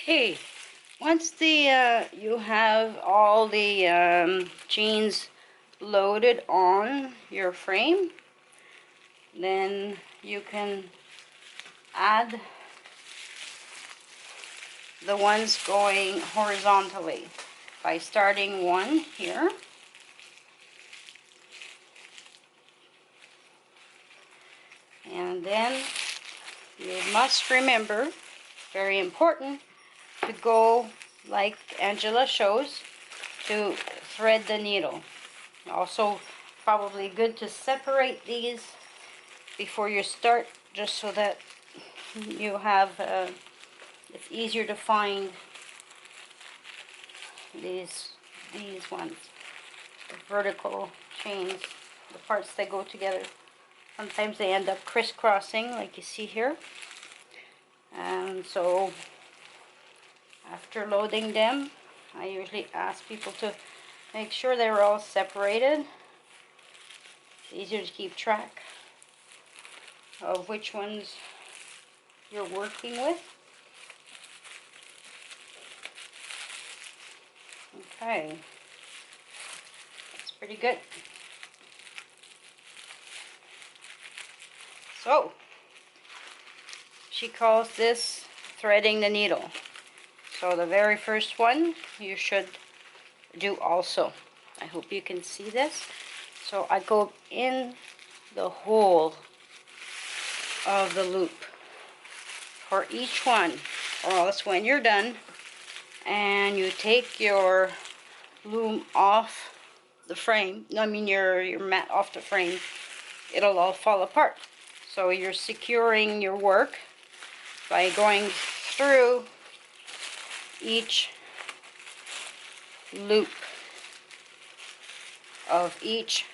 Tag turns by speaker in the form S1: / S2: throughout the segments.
S1: Okay, once you have all the chains loaded on your frame, then you can add the ones going horizontally by starting one here. And then you must remember, very important, to go like Angela shows, to thread the needle. Also probably good to separate these before you start, just so that you have it's easier to find these ones, the vertical chains, the parts that go together. Sometimes they end up crisscrossing like you see here. And so after loading them, I usually ask people to make sure they're all separated. It's easier to keep track of which ones you're working with. Okay, that's pretty good. So, she calls this threading the needle. So the very first one you should do also. I hope you can see this. So I go in the hole of the loop for each one, or else when you're done and you take your loom off the frame, your mat off the frame, it'll all fall apart. So you're securing your work by going through each loop of each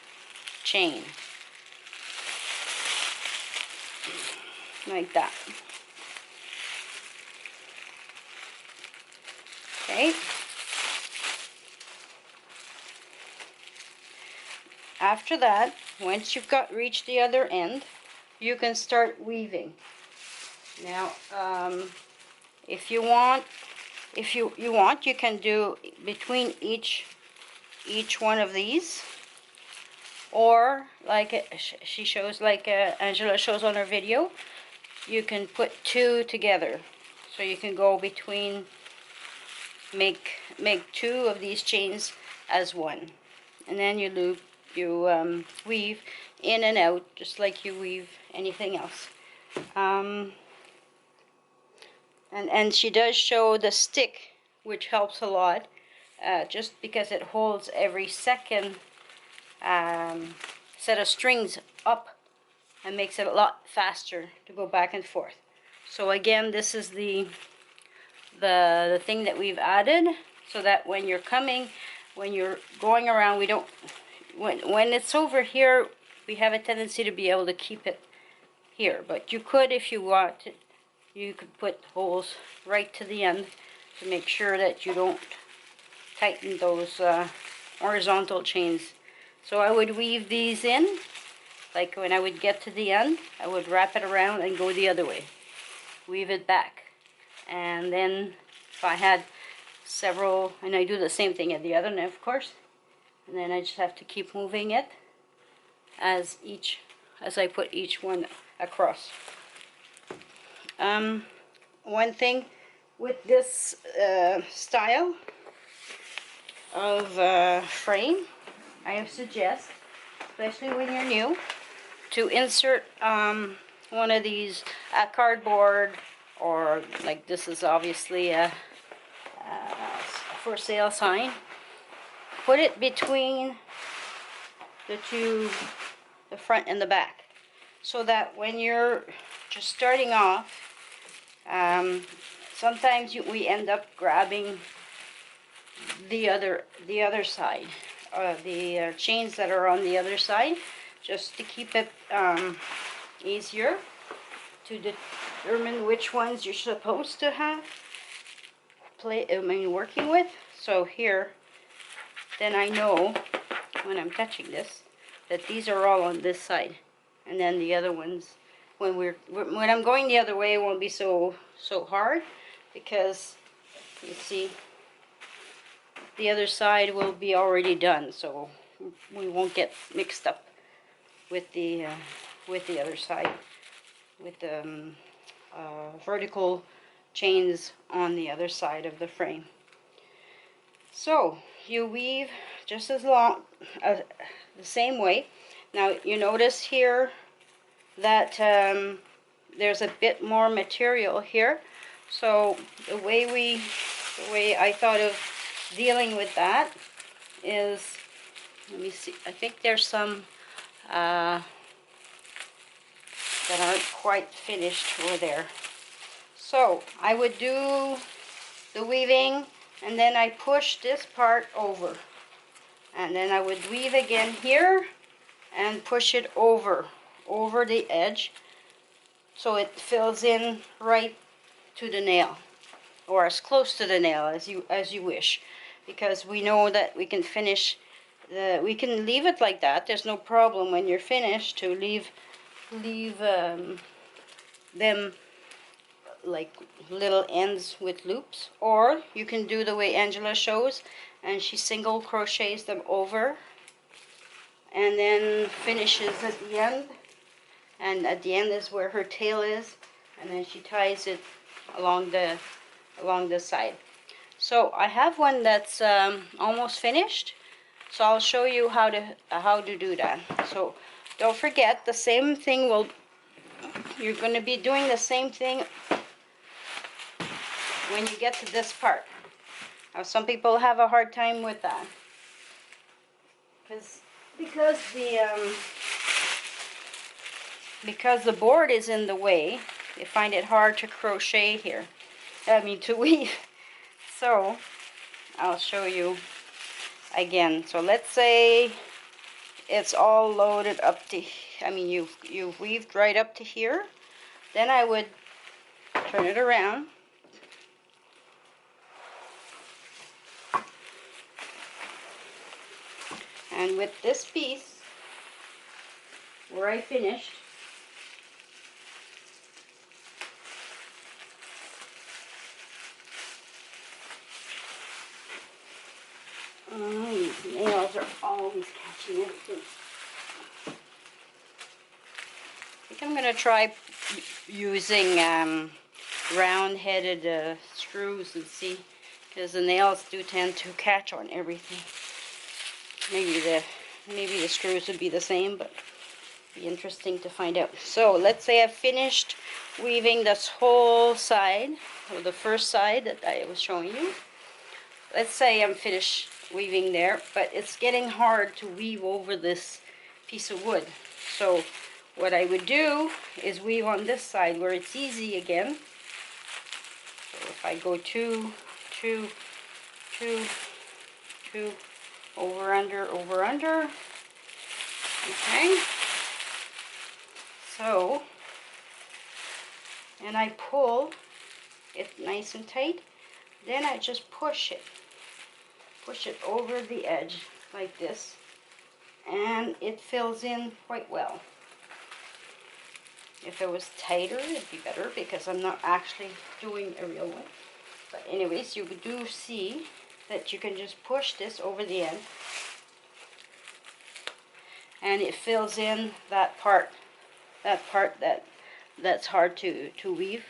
S1: chain, like that. Okay. After that, once you've reached the other end, you can start weaving. Now, if you want, you can do between each one of these, or like she shows, like Angela shows on her video, you can put two together. So you can go between, make two of these chains as one, and then you loop, weave in and out just like you weave anything else. And she does show the stick, which helps a lot, just because it holds every second set of strings up and makes it a lot faster to go back and forth. So again, this is the thing that we've added, so that when you're going around, we don't, when it's over here, we have a tendency to be able to keep it here. But you could, if you want, you could put holes right to the end to make sure that you don't tighten those horizontal chains. So I would weave these in, like when I would get to the end, I would wrap it around and go the other way, weave it back. And then if I had several, and I do the same thing at the other end, of course, and then I just have to keep moving it as I put each one across. One thing with this style of frame, I suggest, especially when you're new, to insert one of these cardboard, or like this is obviously a for sale sign. Put it between the two, the front and the back, so that when you're just starting off, sometimes we end up grabbing the other side, the chains that are on the other side, just to keep it easier to determine which ones you're supposed to have working with. So here, then I know when I'm touching this that these are all on this side, and then the other ones, when I'm going the other way, it won't be so hard, because You see, the other side will be already done, so we won't get mixed up with the other side, with the vertical chains on the other side of the frame. So you weave just as long, the same way. Now you notice here that there's a bit more material here. So the way I thought of dealing with that is, let me see, I think there's some that aren't quite finished over there. So I would do the weaving, and then I push this part over, and then I would weave again here and push it over the edge, so it fills in right to the nail, or as close to the nail as you wish, because we know that we can finish we can leave it like that. There's no problem when you're finished to leave them like little ends with loops, or you can do the way Angela shows, and she single crochets them over and then finishes at the end, and at the end is where her tail is, and then she ties it along the side. So I have one that's almost finished, so I'll show you how to do that. So don't forget, the same thing you're going to be doing the same thing when you get to this part. Now, some people have a hard time with that because the board is in the way. They find it hard to crochet here. To weave. So I'll show you again. So let's say it's all loaded up to, you've weaved right up to here. Then I would turn it around. And with this piece, where I finished, these nails are always catching everything. I think I'm going to try using round-headed screws and see, because the nails do tend to catch on everything. Maybe the screws would be the same, but it'd be interesting to find out. So let's say I've finished weaving this whole side, or the first side that I was showing you. Let's say I'm finished weaving there, but it's getting hard to weave over this piece of wood. So what I would do is weave on this side where it's easy again. So if I go two, over, under, okay. So, and I pull it nice and tight. Then I just push it over the edge like this, and it fills in quite well. If it was tighter, it'd be better, because I'm not actually doing a real one. But anyways, you do see that you can just push this over the end, and it fills in that part that's hard to weave.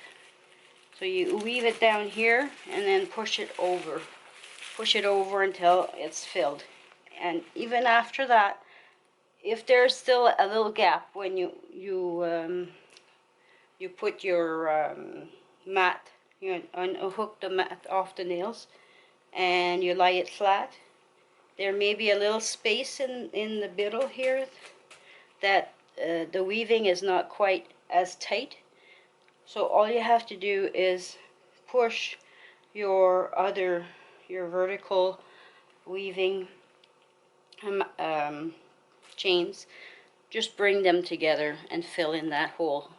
S1: So you weave it down here and then push it over until it's filled. And even after that, if there's still a little gap when you put your mat, unhook the mat off the nails and you lie it flat, there may be a little space in the middle here that the weaving is not quite as tight. So all you have to do is push your vertical weaving chains, just bring them together and fill in that hole,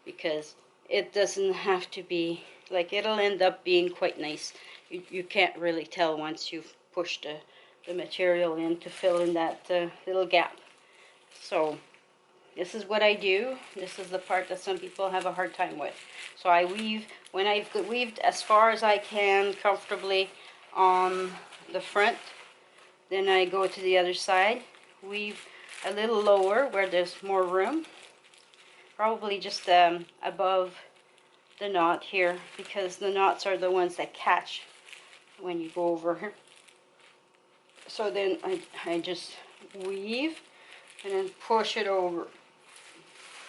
S1: because it doesn't have to be, like, it'll end up being quite nice. You can't really tell once you've pushed the material in to fill in that little gap. So this is what I do. This is the part that some people have a hard time with. So I weave, when I've weaved as far as I can comfortably on the front, then I go to the other side, weave a little lower where there's more room, probably just above the knot here, because the knots are the ones that catch when you go over here. So then I just weave and then push it over.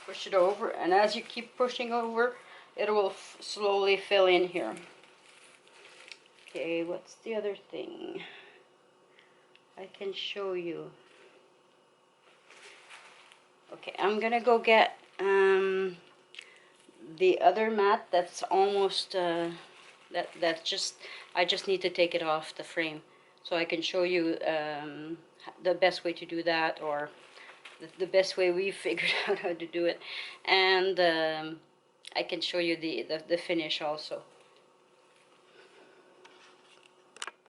S1: Push it over, and as you keep pushing over, it will slowly fill in here. Okay, what's the other thing I can show you? Okay, I'm gonna go get the other mat that's almost that's just, I just need to take it off the frame so I can show you the best way to do that, or the best way we figured out how to do it, and I can show you the finish also.